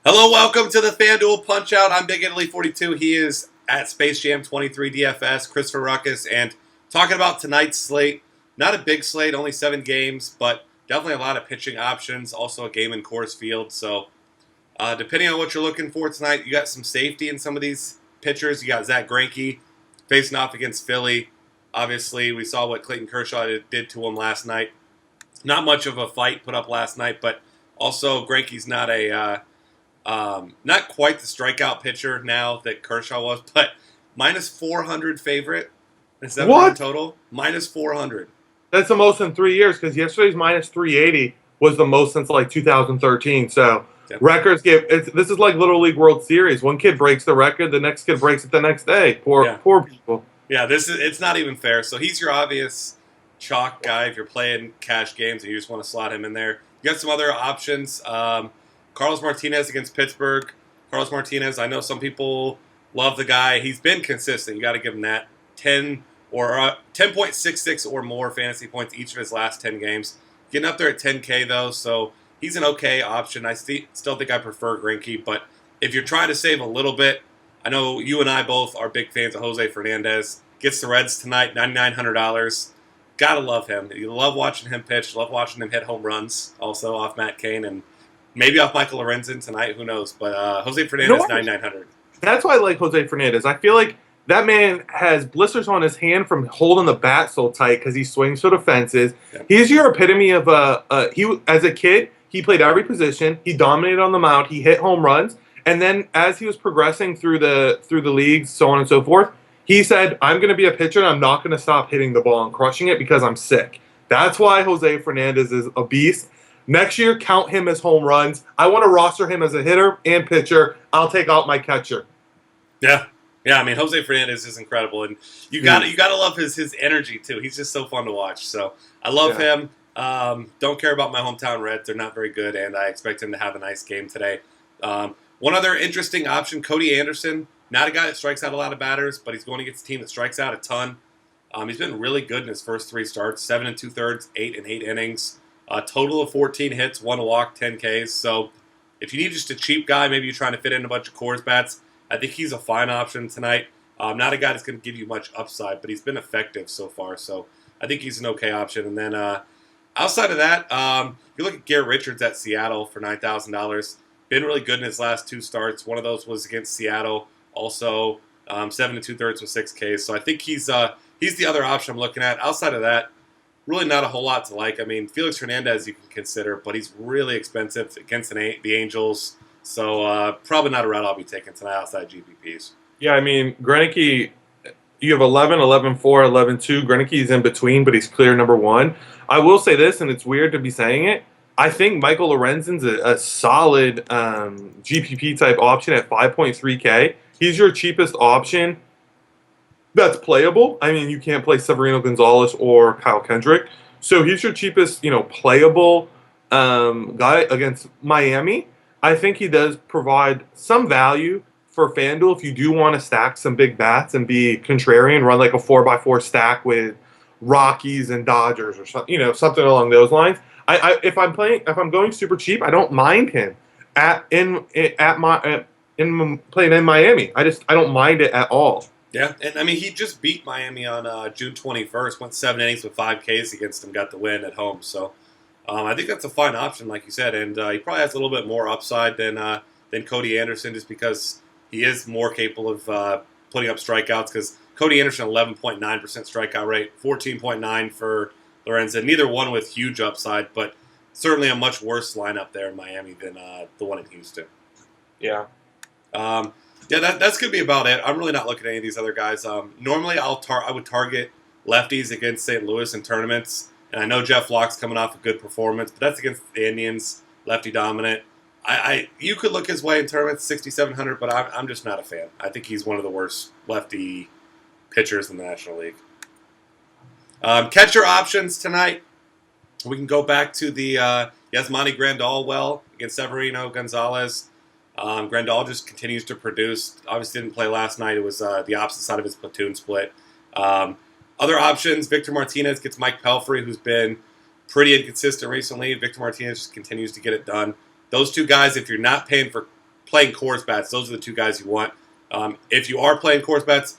Hello, welcome to the FanDuel Punch Out. I'm Big Italy 42. He is at Space Jam 23 DFS, Christopher Ruckus, and talking about tonight's slate. Not a big slate, only 7 games, but definitely a lot of pitching options. Also a game in Coors Field. So, depending on what you're looking for tonight, you got some safety in some of these pitchers. You got Zach Greinke facing off against Philly. Obviously, we saw what Clayton Kershaw did to him last night. Not much of a fight put up last night, but also Greinke's not quite the strikeout pitcher now that Kershaw was, but minus 400 favorite. Is that What? total? Minus 400. That's the most in 3 years because yesterday's minus 380 was the most since like 2013. So Yep. records this is like Little League World Series. One kid breaks the record, the next kid breaks it the next day. Poor people. Yeah, it's not even fair. So he's your obvious chalk guy if you're playing cash games and you just want to slot him in there. You got some other options. Carlos Martinez against Pittsburgh. Carlos Martinez, I know some people love the guy. He's been consistent. You got to give him that. 10.66 or more fantasy points each of his last 10 games. Getting up there at 10K though, so he's an okay option. I still think I prefer Greinke, but if you're trying to save a little bit, I know you and I both are big fans of Jose Fernandez. Gets the Reds tonight, $9,900. Gotta love him. You love watching him pitch. Love watching him hit home runs. Also off Matt Cain and maybe off Michael Lorenzen tonight. Who knows? But Jose Fernandez, 9,900. That's why I like Jose Fernandez. I feel like that man has blisters on his hand from holding the bat so tight because he swings for the fences. Yeah. He's your epitome of as a kid, he played every position. He dominated on the mound. He hit home runs. And then as he was progressing through the leagues, so on and so forth, he said, I'm going to be a pitcher and I'm not going to stop hitting the ball and crushing it because I'm sick. That's why Jose Fernandez is a beast. Next year, count him as home runs. I want to roster him as a hitter and pitcher. I'll take out my catcher. Yeah. I mean, Jose Fernandez is incredible, and you got to love his energy too. He's just so fun to watch. So I love him. Don't care about my hometown Reds; they're not very good, and I expect him to have a nice game today. One other interesting option: Cody Anderson. Not a guy that strikes out a lot of batters, but he's going against a team that strikes out a ton. He's been really good in his first 3 starts: 7 2/3, 8 and 8 innings. A total of 14 hits, 1 walk, 10 Ks. So if you need just a cheap guy, maybe you're trying to fit in a bunch of Coors bats, I think he's a fine option tonight. Not a guy that's going to give you much upside, but he's been effective so far. So I think he's an okay option. And then outside of that, you look at Garrett Richards at Seattle for $9,000. Been really good in his last 2 starts. One of those was against Seattle. Also 7 2/3 with 6 Ks. So I think he's the other option I'm looking at. Outside of that, really not a whole lot to like. I mean, Felix Hernandez you can consider, but he's really expensive against the Angels. So probably not a route I'll be taking tonight outside GPPs. Yeah, I mean, Greinke, you have 11, 11-4, 11-2. Greinke's in between, but he's clear number 1. I will say this, and it's weird to be saying it. I think Michael Lorenzen's a solid GPP-type option at 5.3K. He's your cheapest option that's playable. I mean, you can't play Severino Gonzalez or Kyle Kendrick. So he's your cheapest, playable guy against Miami. I think he does provide some value for FanDuel if you do want to stack some big bats and be contrarian, run like a 4x4 stack with Rockies and Dodgers or something, something along those lines. If I'm going super cheap, I don't mind him playing in Miami. I don't mind it at all. Yeah, and I mean, he just beat Miami on June 21st, went 7 innings with 5 Ks against them, got the win at home. So I think that's a fine option, like you said, and he probably has a little bit more upside than Cody Anderson just because he is more capable of putting up strikeouts because Cody Anderson, 11.9% strikeout rate, 14.9 for Lorenzen. Neither one with huge upside, but certainly a much worse lineup there in Miami than the one in Houston. Yeah. That's going to be about it. I'm really not looking at any of these other guys. Normally, I would target lefties against St. Louis in tournaments, and I know Jeff Locke's coming off a good performance, but that's against the Indians, lefty dominant. You could look his way in tournaments, 6,700, but I'm just not a fan. I think he's one of the worst lefty pitchers in the National League. Catcher options tonight. We can go back to the Yasmani Grandal against Severino Gonzalez. Grandal just continues to produce. Obviously didn't play last night. It was the opposite side of his platoon split. Other options, Victor Martinez gets Mike Pelfrey, who's been pretty inconsistent recently. Victor Martinez just continues to get it done. Those two guys, if you're not paying for playing Coors bats, those are the two guys you want. If you are playing Coors bats,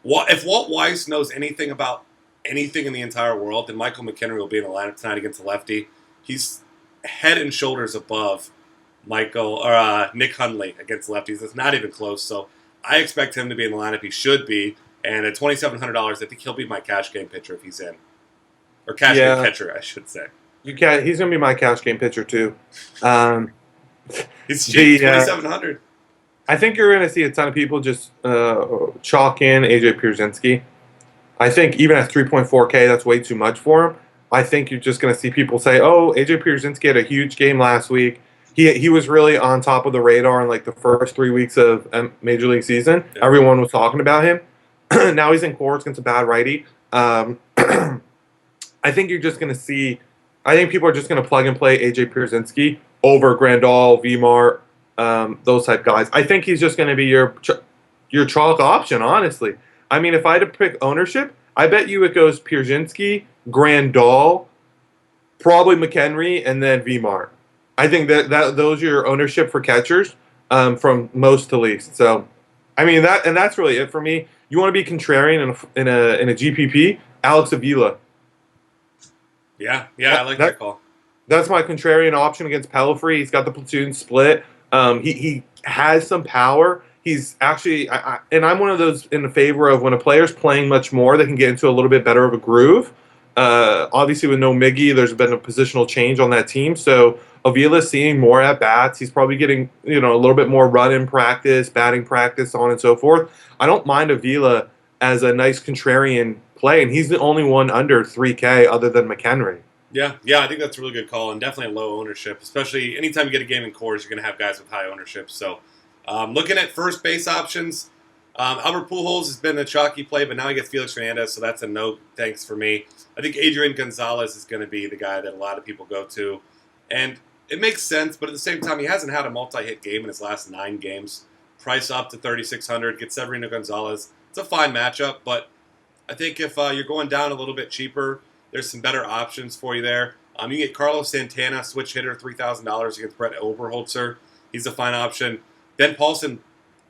if Walt Weiss knows anything about anything in the entire world, then Michael McHenry will be in the lineup tonight against the lefty. He's head and shoulders above Nick Hundley against lefties. It's not even close. So I expect him to be in the lineup. He should be. And at $2,700, I think he'll be my cash game pitcher if he's in, or cash game catcher, I should say. He's going to be my cash game pitcher too. He's cheap, $2,700. I think you're going to see a ton of people just chalk in AJ Pierzynski. I think even at 3.4K, that's way too much for him. I think you're just going to see people say, "Oh, AJ Pierzynski had a huge game last week. He was really on top of the radar in like the first 3 weeks of Major League season. Yeah. Everyone was talking about him. Now he's in Coors against a bad righty. I think you're just going to see. I think people are just going to plug and play AJ Pierzynski over Grandal, Vmart, those type guys. I think he's just going to be your chalk option, honestly. I mean, if I had to pick ownership, I bet you it goes Pierzynski, Grandal, probably McHenry, and then Vmart. I think that those are your ownership for catchers from most to least. So, I mean, that's really it for me. You want to be contrarian in a GPP, Alex Avila. Yeah, I like that call. That's my contrarian option against Pelfrey. He's got the platoon split. He has some power. He's actually, and I'm one of those in favor of when a player's playing much more, they can get into a little bit better of a groove. Obviously, with no Miggy, there's been a positional change on that team. So Avila's seeing more at bats. He's probably getting a little bit more run in practice, batting practice, on and so forth. I don't mind Avila as a nice contrarian play, and he's the only one under 3K other than McHenry. Yeah, I think that's a really good call, and definitely a low ownership. Especially anytime you get a game in Coors, you're going to have guys with high ownership. So, looking at first base options, Albert Pujols has been a chalky play, but now he gets Felix Hernandez, so that's a no thanks for me. I think Adrian Gonzalez is going to be the guy that a lot of people go to, and it makes sense. But at the same time, he hasn't had a multi-hit game in his last 9 games. Price up to $3,600, get Severino Gonzalez. It's a fine matchup, but I think if you're going down a little bit cheaper, there's some better options for you there. You get Carlos Santana, switch hitter, $3,000 against Brett Oberholzer. He's a fine option. Ben Paulson,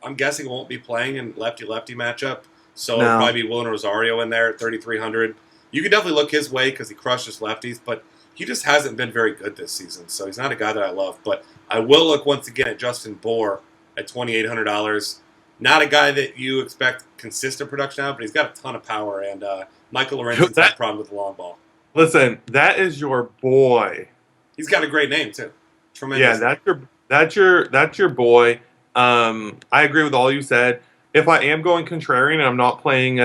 I'm guessing, won't be playing in lefty-lefty matchup, so it'll probably be Willen Rosario in there at $3,300. You can definitely look his way because he crushes lefties, but he just hasn't been very good this season, so he's not a guy that I love. But I will look once again at Justin Bohr at $2,800. Not a guy that you expect consistent production out, but he's got a ton of power, and Michael Lorenzen's had a problem with the long ball. Listen, that is your boy. He's got a great name too. Tremendous. Yeah, that's your boy. I agree with all you said. If I am going contrarian and I'm not playing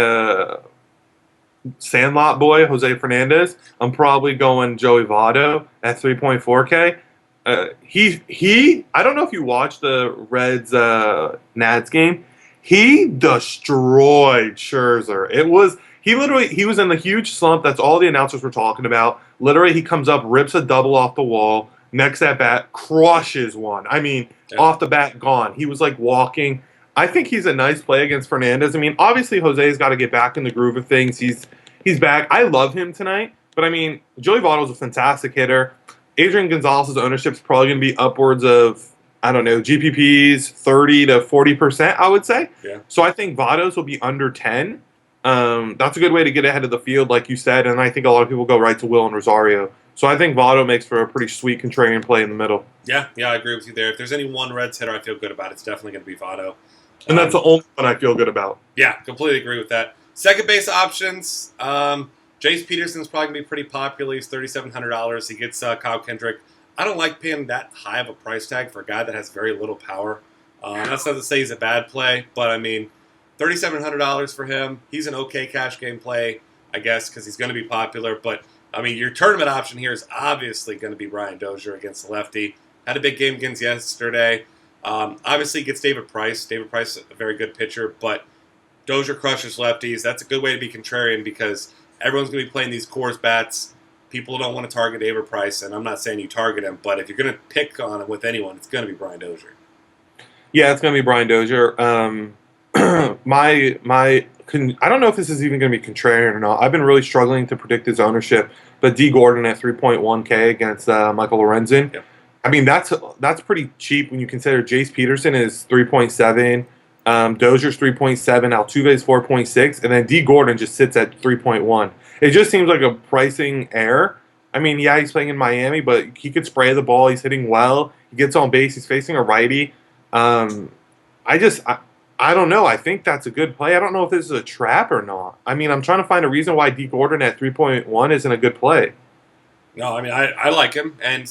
Sandlot boy Jose Fernandez, I'm probably going Joey Votto at 3.4K. I don't know if you watched the Reds Nads game. He destroyed Scherzer. He was in the huge slump. That's all the announcers were talking about. Literally, he comes up, rips a double off the wall. Next at bat, crushes one. I mean, off the bat, gone. He was like walking. I think he's a nice play against Fernandez. I mean, obviously Jose's got to get back in the groove of things. He's back. I love him tonight. But I mean, Joey Votto's a fantastic hitter. Adrian Gonzalez's ownership is probably going to be upwards of, I don't know, GPPs 30 to 40%, I would say. Yeah. So I think Votto's will be under 10. That's a good way to get ahead of the field, like you said, and I think a lot of people go right to Will and Rosario. So I think Votto makes for a pretty sweet contrarian play in the middle. Yeah, I agree with you there. If there's any one Reds hitter I feel good about, it's definitely going to be Votto. And that's the only one I feel good about. Yeah, completely agree with that. Second base options, Jace Peterson's probably going to be pretty popular. He's $3,700. He gets Kyle Kendrick. I don't like paying that high of a price tag for a guy that has very little power. That's not to say he's a bad play, but I mean, $3,700 for him. He's an okay cash game play, I guess, because he's going to be popular. But, I mean, your tournament option here is obviously going to be Brian Dozier against the lefty. Had a big game against yesterday. Obviously, he gets David Price. David Price is a very good pitcher, but Dozier crushes lefties. That's a good way to be contrarian because everyone's going to be playing these Coors bats. People don't want to target David Price, and I'm not saying you target him, but if you're going to pick on him with anyone, it's going to be Brian Dozier. Yeah, it's going to be Brian Dozier. I don't know if this is even going to be contrarian or not. I've been really struggling to predict his ownership, but D. Gordon at 3.1K against Michael Lorenzen. Yep. I mean, that's pretty cheap when you consider Jace Peterson is 3.7, Dozier's 3.7, Altuve's 4.6, and then D Gordon just sits at 3.1. It just seems like a pricing error. I mean, yeah, he's playing in Miami, but he could spray the ball. He's hitting well. He gets on base. He's facing a righty. Um, I don't know. I think that's a good play. I don't know if this is a trap or not. I mean, I'm trying to find a reason why D Gordon at 3.1 isn't a good play. No, I mean, I like him. And,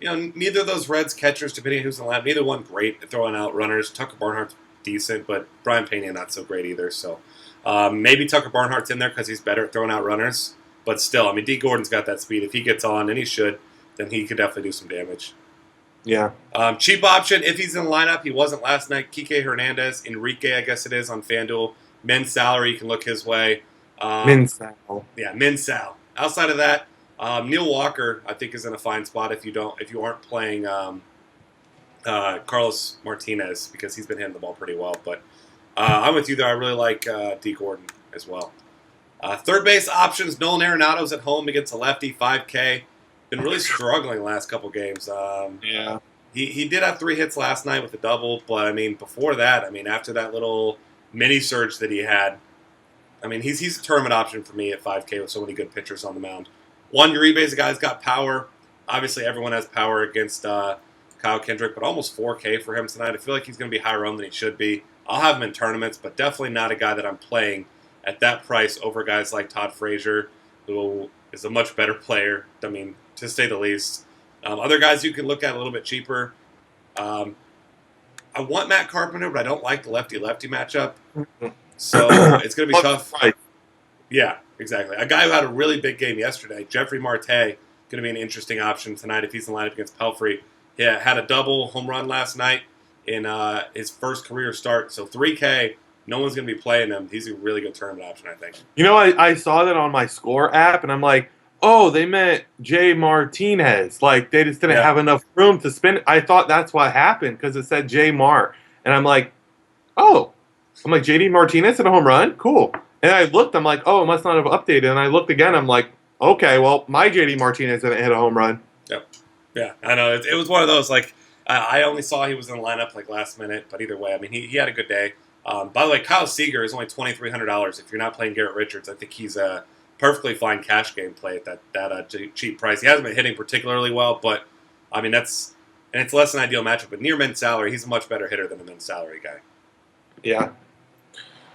neither of those Reds catchers, depending on who's in the lineup, neither one great at throwing out runners. Tucker Barnhart's decent, but Brian Pena not so great either. So maybe Tucker Barnhart's in there because he's better at throwing out runners. But still, I mean, D Gordon's got that speed. If he gets on, and he should, then he could definitely do some damage. Yeah. Cheap option, if he's in the lineup, he wasn't last night. Kike Hernandez, Enrique, I guess it is, on FanDuel. Men's salary, you can look his way. Men's sal. Yeah, men's sal. Outside of that, Neil Walker, I think, is in a fine spot if you aren't playing Carlos Martinez, because he's been hitting the ball pretty well. But I'm with you there. I really like D. Gordon as well. Third base options, Nolan Arenado's at home against a lefty, 5K. Been really struggling the last couple games. Yeah. He did have 3 hits last night with a double, but, I mean, before that, after that little mini surge that he had, he's a tournament option for me at 5K with so many good pitchers on the mound. Juan Uribe's a guy who's got power. Obviously, everyone has power against Kyle Kendrick, but almost 4K for him tonight. I feel like he's going to be higher owned than he should be. I'll have him in tournaments, but definitely not a guy that I'm playing at that price over guys like Todd Frazier, who is a much better player, to say the least. Other guys you can look at a little bit cheaper. I want Matt Carpenter, but I don't like the lefty-lefty matchup. So it's going to be tough. Right. Yeah, exactly. A guy who had a really big game yesterday, Jeffrey Marte, going to be an interesting option tonight if he's in line up against Pelfrey. Yeah, had a double home run last night in his first career start. So 3K, no one's going to be playing him. He's a really good tournament option, I think. I saw that on my score app, and I'm like, oh, they meant Jay Martinez. Like, they just didn't have enough room to spin. I thought that's what happened because it said Jay Mart. And I'm like, oh. I'm like, JD Martinez hit a home run? Cool. And I looked, I'm like, oh, it must not have updated. And I looked again, I'm like, okay, well, my JD Martinez didn't hit a home run. Yep. Yeah, I know. It was one of those, I only saw he was in the lineup, last minute. But either way, he had a good day. By the way, Kyle Seager is only $2,300. If you're not playing Garrett Richards, I think he's a perfectly fine cash game play at that cheap price. He hasn't been hitting particularly well, but, it's less than ideal matchup. But near men's salary, he's a much better hitter than a men's salary guy. Yeah.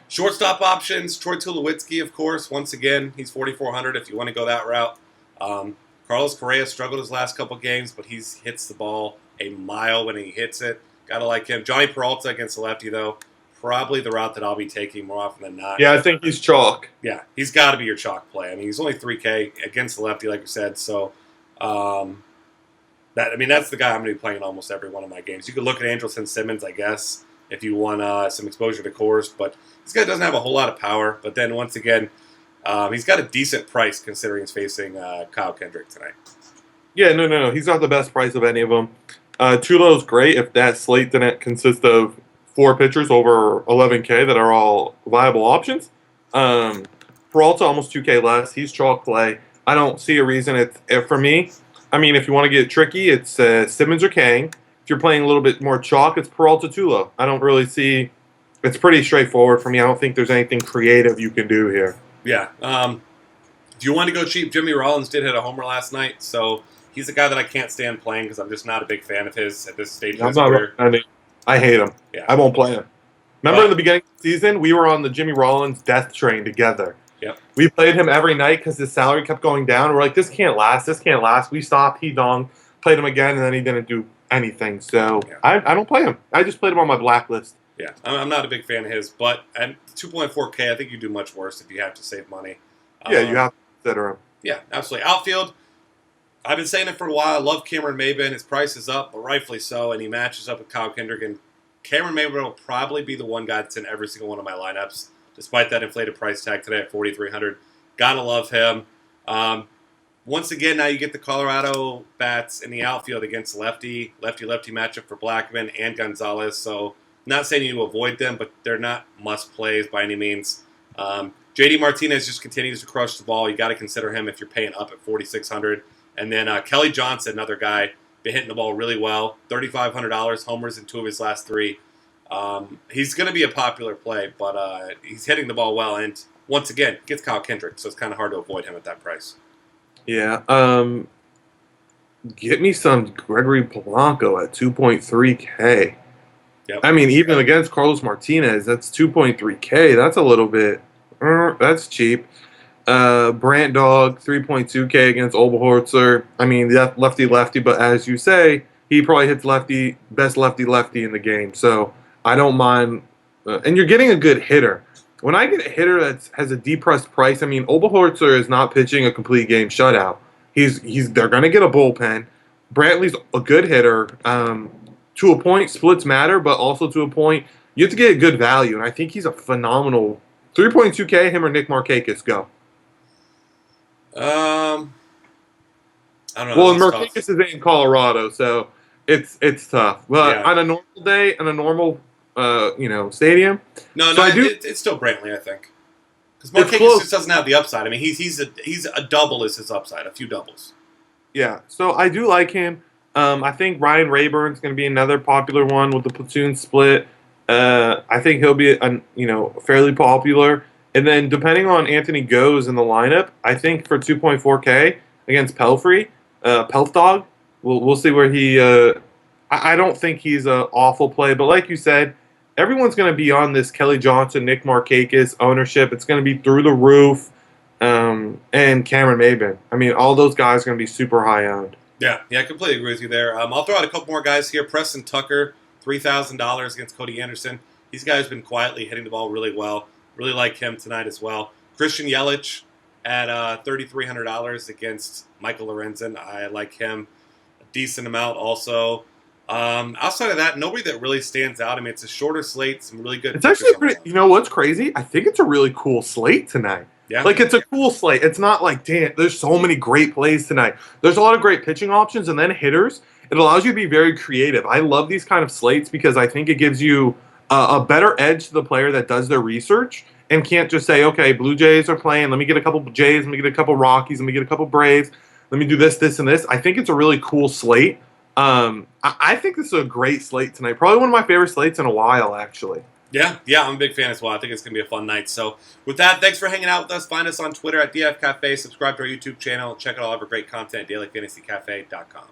Shortstop options, Troy Tulowitzki, of course. Once again, he's $4,400 if you want to go that route. Carlos Correa struggled his last couple games, but he hits the ball a mile when he hits it. Gotta like him. Johnny Peralta against the lefty, though. Probably the route that I'll be taking more often than not. Yeah, I think he's chalk. Yeah, he's got to be your chalk play. He's only 3K against the lefty, like you said. So, that's the guy I'm going to be playing in almost every one of my games. You could look at Andrelton Simmons, I guess, if you want some exposure to cores. But this guy doesn't have a whole lot of power. But then, once again, he's got a decent price considering he's facing Kyle Kendrick tonight. Yeah, no. He's not the best price of any of them. Tulo's great if that slate didn't consist of 4 pitchers over 11K that are all viable options. Peralta almost 2K less. He's chalk play. I don't see a reason for me. If you want to get tricky, it's Simmons or Kang. If you're playing a little bit more chalk, it's Peralta Tulo. I don't really see. It's pretty straightforward for me. I don't think there's anything creative you can do here. Yeah. If you want to go cheap, Jimmy Rollins did hit a homer last night, so he's a guy that I can't stand playing because I'm just not a big fan of his at this stage of his career. I hate him. Yeah. I won't play him. Remember in the beginning of the season, we were on the Jimmy Rollins death train together. Yep. We played him every night because his salary kept going down. We're like, this can't last. We stopped. He donged. Played him again, and then he didn't do anything. So I don't play him. I just played him on my blacklist. Yeah, I'm not a big fan of his, but at 2.4K, I think you do much worse if you have to save money. Yeah, you have to consider him. Yeah, absolutely. Outfield, I've been saying it for a while. I love Cameron Maybin. His price is up, but rightfully so, and he matches up with Kyle Kendrick. And Cameron Maybin will probably be the one guy that's in every single one of my lineups, despite that inflated price tag today at $4,300. Gotta love him. Once again, now you get the Colorado bats in the outfield against lefty matchup for Blackman and Gonzalez. So, not saying you avoid them, but they're not must plays by any means. JD Martinez just continues to crush the ball. You got to consider him if you're paying up at $4,600. And then Kelly Johnson, another guy been hitting the ball really well. $3,500 homers in 2 of his last 3. He's going to be a popular play, but he's hitting the ball well. And once again, gets Kyle Kendrick, so it's kind of hard to avoid him at that price. Yeah. Get me some Gregory Polanco at 2.3K. Yep. I mean, even against Carlos Martinez, that's 2.3K. That's a little bit. That's cheap. Brant Dog 3.2K against Oberholzer. I mean, lefty, but as you say, he probably hits best lefty in the game. So I don't mind. And you're getting a good hitter. When I get a hitter that has a depressed price, I mean, Oberholzer is not pitching a complete game shutout. They're going to get a bullpen. Brantley's a good hitter. To a point, splits matter, but also to a point, you have to get a good value. And I think he's a phenomenal 3.2K. Him or Nick Markakis, go. I don't know. Well, Markakis is in Colorado, so it's tough. But on a normal day, on a normal stadium. No, it's still Brantley, I think. Because Markakis just doesn't have the upside. I mean, he's a double is his upside, a few doubles. Yeah, so I do like him. I think Ryan Rayburn's going to be another popular one with the platoon split. I think he'll be fairly popular. And then depending on Anthony Goes in the lineup, I think for 2.4K against Pelf Dog, we'll see where he. I don't think he's an awful play, but like you said, everyone's going to be on this Kelly Johnson, Nick Markakis ownership. It's going to be through the roof. And Cameron Maybin. I mean, all those guys are going to be super high owned. Yeah, I completely agree with you there. I'll throw out a couple more guys here. Preston Tucker, $3,000 against Cody Anderson. These guys have been quietly hitting the ball really well. Really like him tonight as well. Christian Yelich at $3,300 against Michael Lorenzen. I like him a decent amount also. Outside of that, nobody that really stands out. I mean, it's a shorter slate, some really good. It's actually pretty. You know what's crazy? I think it's a really cool slate tonight. Yeah. Like, it's a cool slate. It's not like, damn, there's so many great plays tonight. There's a lot of great pitching options and then hitters. It allows you to be very creative. I love these kind of slates because I think it gives you a better edge to the player that does their research and can't just say, okay, Blue Jays are playing. Let me get a couple Jays. Let me get a couple Rockies. Let me get a couple Braves. Let me do this, this, and this. I think it's a really cool slate. I think this is a great slate tonight. Probably one of my favorite slates in a while, actually. Yeah, I'm a big fan as well. I think it's going to be a fun night. So with that, thanks for hanging out with us. Find us on Twitter at DF Cafe. Subscribe to our YouTube channel. Check out all of our great content at dailyfantasycafe.com.